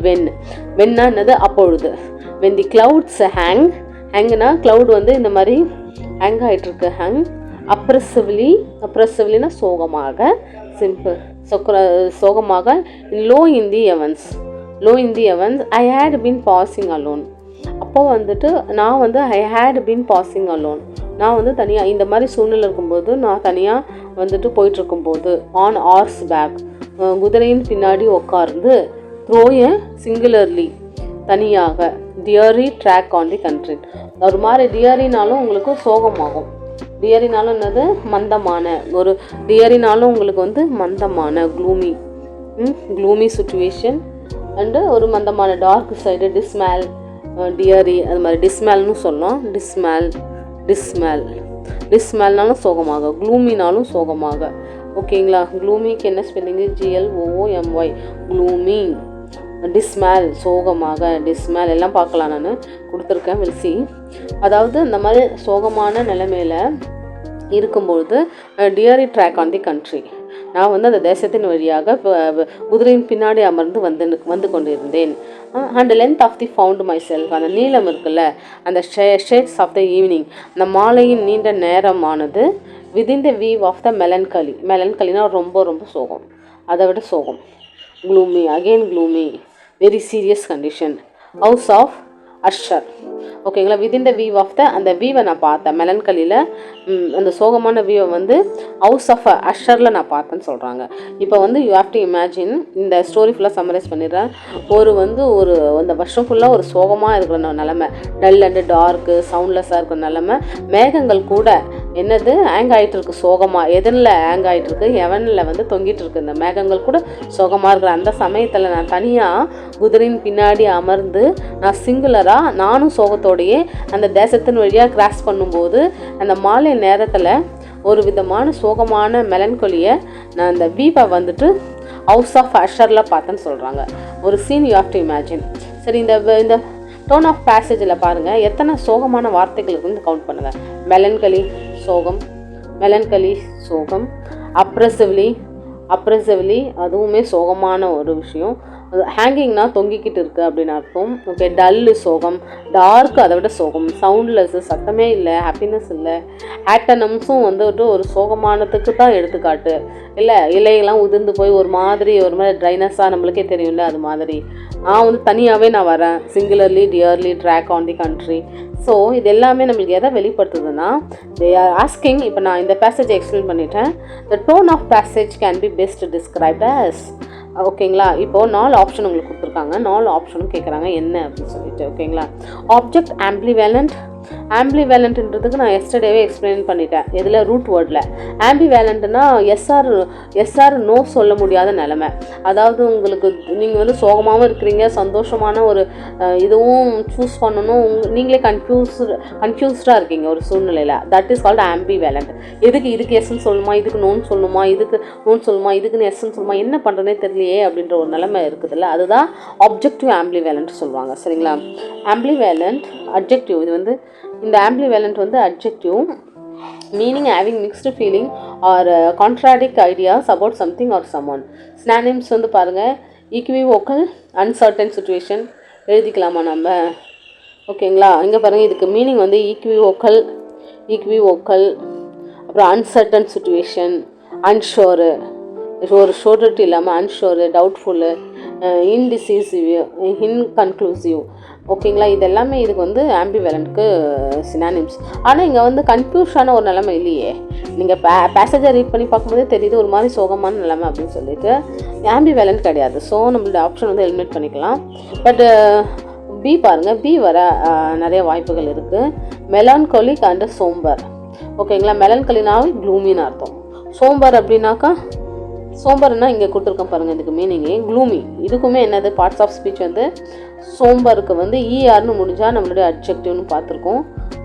வென்னா என்னது, அப்பொழுது. வென் தி கிளவுட்ஸ் ஹேங்னா க்ளவுட் வந்து இந்த மாதிரி ஹேங் ஆகிட்டு இருக்கு. அப்ரெசிவ்லினா சோகமாக, சிம்பிள் சோகமாக. Low in the heavens, I had been passing alone. அப்போ வந்துட்டு நான் வந்து I had been passing alone, நான் வந்து தனியாக இந்த மாதிரி சூழ்நிலை இருக்கும்போது, நான் தனியாக வந்துட்டு போயிட்டுருக்கும்போது, ஆன் ஆர்ஸ் பேக், குதிரையின் பின்னாடி உட்கார்ந்து, த்ரோய சிங்குலர்லி, தனியாக, டியரி ட்ராக் ஆன் தி கண்ட்ரி. ஒரு மாதிரி டியரினாலும் உங்களுக்கு சோகமாகும். டியரினாலும் என்னது, மந்தமான, ஒரு டியரினாலும் உங்களுக்கு வந்து மந்தமான, க்ளூமி சுச்சுவேஷன். அண்டு ஒரு மந்தமான டார்க் சைடு, டிஸ்மல், டியரி, அது மாதிரி டிஸ்மேல்னு சொல்லலாம். டிஸ்மேல்னாலும் சோகமாக, க்ளூமினாலும் சோகமாக. ஓகேங்களா, க்ளூமிக்கு என்ன ஸ்பெல்லிங்கு? GLOOMY, gloomy. டிஸ்மல், சோகமாக, டிஸ்மல் எல்லாம் பார்க்கலாம், நான் கொடுத்துருக்கேன், வில் சி. அதாவது இந்த மாதிரி சோகமான நிலைமையில் இருக்கும்பொழுது, டியரி ட்ராக் ஆன் தி கண்ட்ரி, நான் வந்து அந்த தேசத்தின் வழியாக குதிரையின் பின்னாடி அமர்ந்து வந்து கொண்டிருந்தேன். And length of the found myself, அந்த நீளம் இருக்குல்ல, அந்த ஷேட்ஸ் ஆஃப் த ஈவினிங், அந்த மாலையின் நீண்ட நேரமானது, within the weave of the மெலன்கலினா ரொம்ப ரொம்ப சோகம், அதை விட சோகம். Gloomy, very serious condition. House of Usher. ஓகேங்களா, within the weave of the, அந்த வீவை நான் பார்த்தேன் மெலன்கலியில், அந்த சோகமான வீவை வந்து ஹவுஸ் ஆஃப் அஷரில் நான் பார்த்தேன்னு சொல்கிறாங்க. இப்போ வந்து யூ ஹேவ் டு இமேஜின், இந்த ஸ்டோரி ஃபுல்லாக சம்மரைஸ் பண்ணிடுறேன். ஒரு அந்த வருஷம் ஃபுல்லாக ஒரு சோகமாக இருக்கிற நிலமை, டல் அண்டு டார்க்கு, சவுண்ட்லெஸ்ஸாக இருக்கிற நிலமை. மேகங்கள் கூட என்னது, ஹேங் ஆகிட்டு இருக்கு சோகமாக. எதனில் ஹேங் ஆகிட்டு இருக்கு? ஹெவனில் வந்து தொங்கிட்டு இருக்கு. இந்த மேகங்கள் கூட சோகமாக இருக்கிற அந்த சமயத்தில் நான் தனியாக குதிரையின் பின்னாடி அமர்ந்து, நான் சிங்குலராக, நானும் சோகத்தோடையே அந்த தேசத்தின் வழியாக கிராஸ் பண்ணும்போது, அந்த மாலை நேரத்தில் ஒரு விதமான சோகமான மெலன்கொலியை நான் அந்த வீவை வந்துட்டு ஹவுஸ் ஆஃப் அஷரில் பார்த்தேன்னு சொல்கிறாங்க. ஒரு scene you have to imagine. சரி, இந்த டோன் ஆஃப் பேசேஜில் பாருங்கள், எத்தனை சோகமான வார்த்தைகள் இருக்குன்னு கவுண்ட் பண்ணுங்கள். மெலன்கலி சோகம், அப்ரெசிவ்லி அதுவுமே சோகமான ஒரு விஷயம். ஹேங்கிங்னா தொங்கிக்கிட்டு இருக்குது அப்படின்னு அர்த்தம். ஓகே, டல்லு சோகம், டார்க்கு அதை விட சோகம், சவுண்ட்லெஸ்ஸு சத்தமே இல்லை, ஹாப்பினஸ் இல்லை. ஆட்டனம்ஸும் வந்துட்டு ஒரு சோகமானதுக்கு தான் எடுத்துக்காட்டு. இல்லை, இலையெல்லாம் உதிர்ந்து போய் ஒரு மாதிரி ட்ரைனஸாக நம்மளுக்கே தெரியும்ல, அது மாதிரி. நான் வந்து தனியாகவே நான் வரேன், singularly, dearly track on the country. So இது எல்லாமே நம்மளுக்கு எதை வெளிப்படுத்துதுன்னா, தே ஆர் ஆஸ்கிங். இப்போ நான் இந்த பேசேஜை எக்ஸ்பிளைன் பண்ணிட்டேன். The tone of passage can be best described as. ஓகேங்களா, இப்போது 4 ஆப்ஷன் உங்களுக்கு கொடுத்துருக்காங்க. 4 ஆப்ஷனும் கேட்குறாங்க என்ன அப்படின்னு சொல்லிட்டு. ஓகேங்களா, ஆப்ஜெக்ட் ஆம்பிவேலண்ட்ன்றதுக்கு நான் எஸ்டர்டேவே எக்ஸ்பிளைன் பண்ணிட்டேன். இதில் ரூட் வேர்டில் ஆம்பிவேலண்ட்னா எஸ்ஆர் நோ சொல்ல முடியாத நிலைமை. அதாவது உங்களுக்கு நீங்கள் வந்து சோகமாகவும் இருக்கிறீங்க, சந்தோஷமான ஒரு இதுவும் சூஸ் பண்ணணும், நீங்களே கன்ஃபியூஸ்டாக இருக்கீங்க ஒரு சூழ்நிலையில். That is called ambivalent. இதுக்கு எஸ்ன்னு சொல்லணுமா, இதுக்கு நோன்னு சொல்லணுமா, இதுக்கு நோன்னு சொல்லணுமா, இதுக்குன்னு எஸ்ன்னு சொல்லணுமா, என்ன பண்ணுறதே தெரியலையே அப்படின்ற ஒரு நிலைமை இருக்குதுல்ல, அதுதான் ஆப்ஜெக்டிவ் ஆம்பிவேலண்ட் சொல்லுவாங்க. சரிங்களா, ஆம்பிவேலண்ட் அட்ஜெக்டிவ். இது வந்து இந்த ஆம்பிவேலண்ட் வந்து adjective, meaning having mixed feeling R contradict ideas about something R someone. Synonyms வந்து பாருங்கள், ஈக்விவோக்கல் அன்சர்டன் சுச்சுவேஷன் எழுதிக்கலாமா நம்ம? ஓகேங்களா, இங்கே பாருங்கள், இதுக்கு மீனிங் வந்து ஈக்விவோக்கல் அப்புறம் அன்சர்டன் சுச்சுவேஷன், அன்ஷோரு, ஒரு ஷோரிட்டி இல்லாமல் அன்ஷோரு, டவுட்ஃபுல்லு, இன்டிசிசிவ், இன்கன்க்ளூசிவ். ஓகேங்களா, இது எல்லாமே இதுக்கு வந்து ஆம்பிவேலண்ட்க்கு சினானிம்ஸ். ஆனால் இங்கே வந்து கன்ஃபியூஷனான ஒரு நிலைமை இல்லையே. நீங்கள் பேசேஜை ரீட் பண்ணி பார்க்கும்போதே தெரியுது ஒரு மாதிரி சோகமான நிலைமை அப்படின்னு சொல்லிட்டு. ஆம்பிவேலண்ட் கிடையாது. ஸோ நம்மளோட ஆப்ஷன் வந்து எலிமினேட் பண்ணிக்கலாம். பட் பி பாருங்கள், பி வர நிறைய வாய்ப்புகள் இருக்குது. மெலான்கோலிக் அண்ட் சோம்பர். ஓகேங்களா, மெலான்கலினாவே க்ளூமின்னு அர்த்தம். சோம்பர் அப்படின்னாக்கா, சோம்பர்னா இங்கே கொடுத்துருக்கோம் பாருங்கள், இதுக்கு மீனிங்கே க்ளூமி. இதுக்குமே என்னது பார்ட்ஸ் ஆஃப் ஸ்பீச் வந்து சோம்பருக்கு வந்து ஈஆர்னு முடிஞ்சால் நம்மளுடைய அட்ஜெக்டிவ்னு பார்த்துருக்கோம்.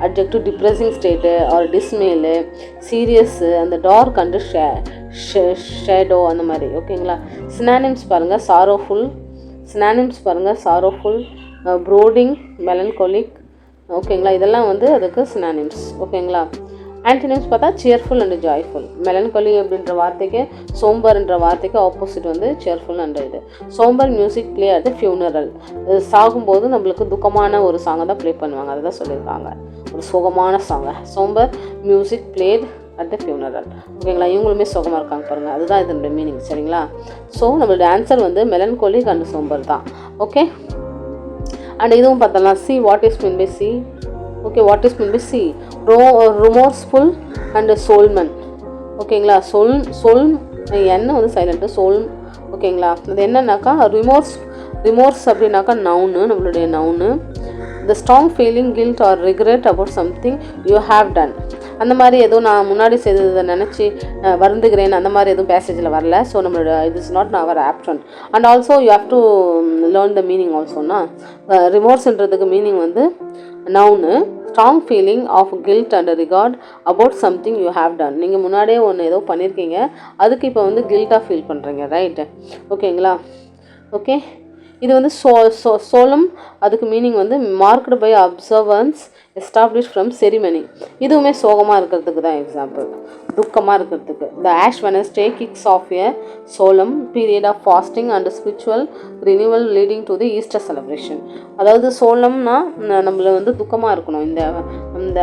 Adjective depressing state or dismal, serious, அந்த டார்க் அண்டு ஷேடோ அந்த மாதிரி. ஓகேங்களா, சினானிம்ஸ் பாருங்கள், சாரோஃபுல், ப்ரோடிங், மெலன்கோலிக். ஓகேங்களா, இதெல்லாம் வந்து அதுக்கு சினானிம்ஸ். ஓகேங்களா, ஆன்டினிம்ஸ் பார்த்தா சியர்ஃபுல் அண்ட் ஜாய்ஃபுல். மெலன்கோலி அப்படின்ற வார்த்தைக்கு, சோம்பர்ன்ற வார்த்தைக்கு ஆப்போசிட் வந்து சியர்ஃபுல் அண்ட் இது. சோம்பர் மியூசிக் ப்ளே அட் ஃபியூனரல். சாகும்போது நம்மளுக்கு துக்கமான ஒரு சாங்கை தான் ப்ளே பண்ணுவாங்க, அதை தான் சொல்லியிருக்காங்க, ஒரு சோகமான சாங்கை. Sombre music played at the funeral. ஓகேங்களா, இவங்களுமே சோகமாக இருக்காங்க பாருங்கள், அதுதான் இதனுடைய மீனிங். சரிங்களா, ஸோ நம்மளுடைய ஆன்சர் வந்து மெலன்கோலிக் அண்ட் சோம்பர் தான். ஓகே, அண்ட் இதுவும் பார்த்தலாம். C, what is mean by C? Okay, what is mean by C? Remorseful and solemn. ஓகேங்களா, சொல் என்ன வந்து சைலண்ட்டு, சோல். ஓகேங்களா, அது என்னன்னாக்கா ரிமோர்ஸ் அப்படின்னாக்கா நவுனு, நம்மளுடைய நவுனு. The strong feeling, guilt or regret about something you have done. அந்த மாதிரி எதுவும் நான் முன்னாடி செய்ததை நினச்சி வருந்துகிறேன், அந்த மாதிரி எதுவும் பேசேஜில் வரல. ஸோ நம்மளோட it is not our option. And also you have to learn the meaning ஆல்சோனா. ரிமோர்ஸ்ன்றதுக்கு மீனிங் வந்து noun, strong feeling of guilt and regret about something you have done. நீங்கள் முன்னாடியே ஒன்று ஏதோ பண்ணியிருக்கீங்க, அதுக்கு இப்போ வந்து கில்ட்டாக ஃபீல் பண்ணுறீங்க, ரைட்டு? ஓகேங்களா, ஓகே. இது வந்து சோலம், அதுக்கு மீனிங் வந்து marked by observance establish from ceremony. இதுவுமே சோகமாக இருக்கிறதுக்கு தான் எக்ஸாம்பிள், துக்கமாக இருக்கிறதுக்கு. The ash Wednesday kicks of a solemn period of fasting and spiritual renewal leading to the Easter celebration. அதாவது சோளம்னா நம்மளை வந்து துக்கமாக இருக்கணும். இந்த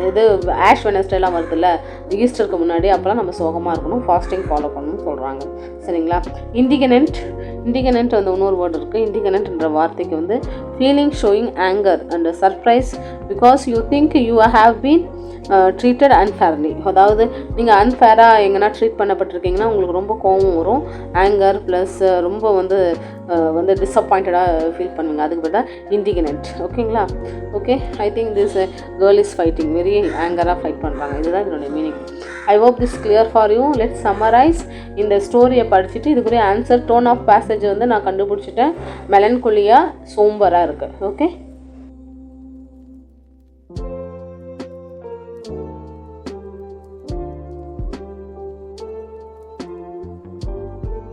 இது ஆஷ் வெனஸ்டேலாம் வருதுல்ல ஈஸ்டருக்கு முன்னாடி, அப்போலாம் நம்ம சோகமாக இருக்கணும், ஃபாஸ்டிங் ஃபாலோ பண்ணணும்னு சொல்கிறாங்க. சரிங்களா, இண்டிகனன்ட் வந்து இன்னொரு வேர்டு இருக்குது. இண்டிகனன்ட்ன்ற வார்த்தைக்கு வந்து feeling showing anger and surprise because you think you have been treated unfairly. அதாவது நீங்கள் அன்ஃபேராக எங்கன்னா ட்ரீட் பண்ணப்பட்டிருக்கீங்கன்னா உங்களுக்கு ரொம்ப கோபம் வரும். ஆங்கர் ப்ளஸ் ரொம்ப வந்து டிஸப்பாயிண்டடாக ஃபீல் பண்ணுவீங்க. அதுக்கு பதிலாக இண்டிகனன்ட். ஓகேங்களா, okay. I think this girl is fighting, very ஆங்கராக ஃபைட் பண்ணுறாங்க. இதுதான் இதனுடைய meaning. I hope this clear for you. Let's summarize. இந்த ஸ்டோரியை படிச்சுட்டு இதுக்குரிய ஆன்சர், டோன் ஆஃப் பேசேஜ் வந்து நான் கண்டுபிடிச்சிட்டேன். மெலன்கோலியா, சோம்பராக இருக்குது. ஓகே.